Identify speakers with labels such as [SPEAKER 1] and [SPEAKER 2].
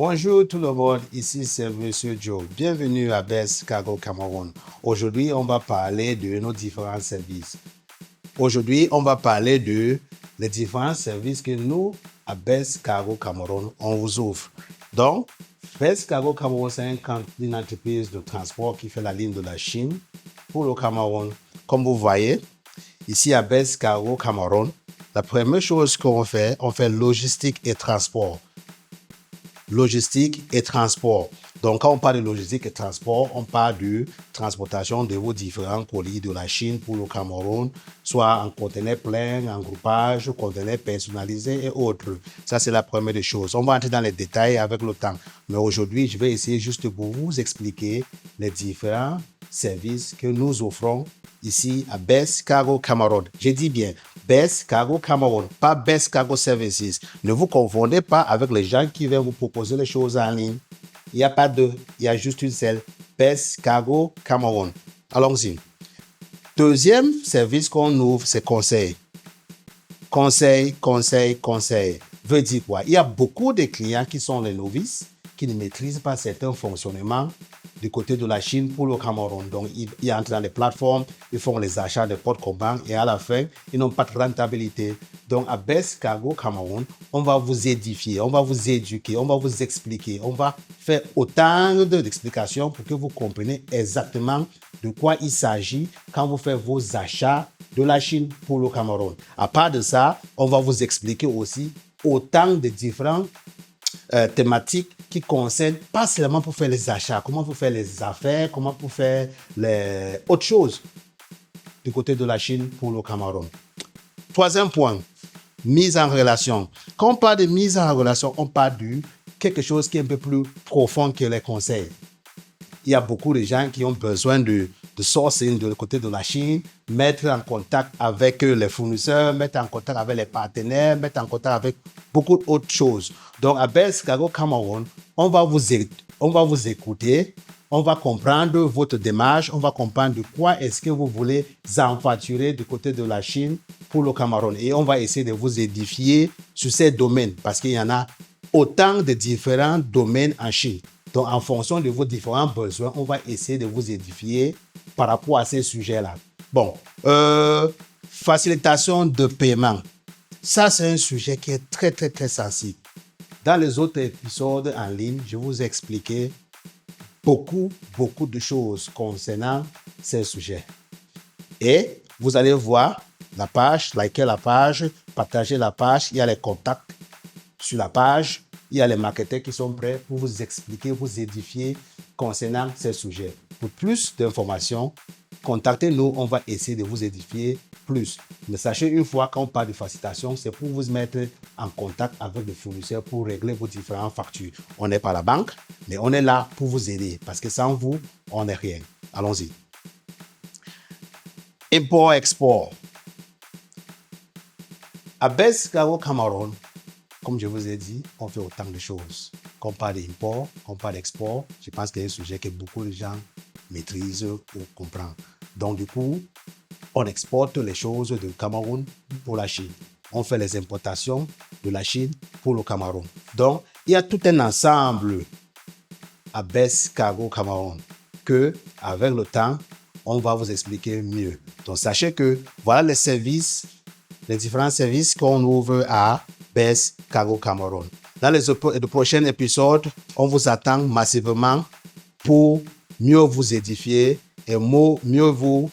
[SPEAKER 1] Bonjour tout le monde, ici c'est Monsieur Joe. Bienvenue à Best Cargo Cameroun. Aujourd'hui, on va parler de nos différents services. Aujourd'hui, on va parler de les différents services que nous, à Best Cargo Cameroun, on vous offre. Donc, Best Cargo Cameroun, c'est une entreprise de transport qui fait la ligne de la Chine pour le Cameroun. Comme vous voyez, ici à Best Cargo Cameroun, la première chose qu'on fait, on fait logistique et transport. Logistique et transport. Donc, quand on parle de logistique et transport, on parle de transportation de vos différents colis de la Chine pour le Cameroun, soit en conteneur plein, en groupage, conteneur personnalisé et autres. Ça, c'est la première des choses. On va entrer dans les détails avec le temps. Mais aujourd'hui, je vais essayer juste pour vous expliquer les différents services que nous offrons ici à Best Cargo Cameroun. Je dis bien Best Cargo Cameroun, pas Best Cargo Services. Ne vous confondez pas avec les gens qui viennent vous proposer les choses en ligne. Il n'y a pas deux, il y a juste une seule. Best Cargo Cameroun. Allons-y. Deuxième service qu'on ouvre, c'est conseil. Conseil. Veut dire quoi? Il y a beaucoup de clients qui sont les novices, qui ne maîtrisent pas certains fonctionnements du côté de la Chine pour le Cameroun. Donc, ils entrent dans les plateformes, ils font les achats de porte commandes et à la fin, ils n'ont pas de rentabilité. Donc, à Best Cargo Cameroun, on va vous édifier, on va vous éduquer, on va vous expliquer, on va faire autant d'explications pour que vous compreniez exactement de quoi il s'agit quand vous faites vos achats de la Chine pour le Cameroun. À part de ça, on va vous expliquer aussi autant de différentes thématiques qui concernent pas seulement pour faire les achats, comment pour faire les affaires, comment pour faire les autres choses du côté de la Chine pour le Cameroun. Troisième point, mise en relation. Quand on parle de mise en relation, on parle de quelque chose qui est un peu plus profond que les conseils. Il y a beaucoup de gens qui ont besoin de sourcing de côté de la Chine, mettre en contact avec les fournisseurs, mettre en contact avec les partenaires, mettre en contact avec beaucoup d'autres choses. Donc, à Best Cargo Cameroun, on va vous écouter, on va comprendre votre démarche, on va comprendre de quoi est-ce que vous voulez envoiturer du côté de la Chine pour le Cameroun. Et on va essayer de vous édifier sur ces domaines parce qu'il y en a autant de différents domaines en Chine. Donc, en fonction de vos différents besoins, on va essayer de vous édifier par rapport à ces sujets-là. Bon, facilitation de paiement. Ça, c'est un sujet qui est très, très, très sensible. Dans les autres épisodes en ligne, je vous ai expliqué beaucoup de choses concernant ces sujets. Et vous allez voir la page, liker la page, partager la page, il y a les contacts sur la page. Il y a les marketeurs qui sont prêts pour vous expliquer, vous édifier concernant ces sujets. Pour plus d'informations, contactez-nous, on va essayer de vous édifier plus. Mais sachez une fois qu'on parle de facilitation, c'est pour vous mettre en contact avec les fournisseurs pour régler vos différentes factures. On n'est pas la banque, mais on est là pour vous aider parce que sans vous, on n'est rien. Allons-y. Import-export. À Best Cargo Cameroun, comme je vous ai dit, on fait autant de choses. Quand on parle d'import, on parle d'export, je pense que c'est un sujet que beaucoup de gens maîtrisent ou comprennent. Donc, du coup, on exporte les choses du Cameroun pour la Chine. On fait les importations de la Chine pour le Cameroun. Donc, il y a tout un ensemble à Best Cargo Cameroun que, avec le temps, on va vous expliquer mieux. Donc, sachez que voilà les services, les différents services qu'on ouvre à Best Cargo Cameroun. Dans les prochains épisodes, on vous attend massivement pour mieux vous édifier et mieux vous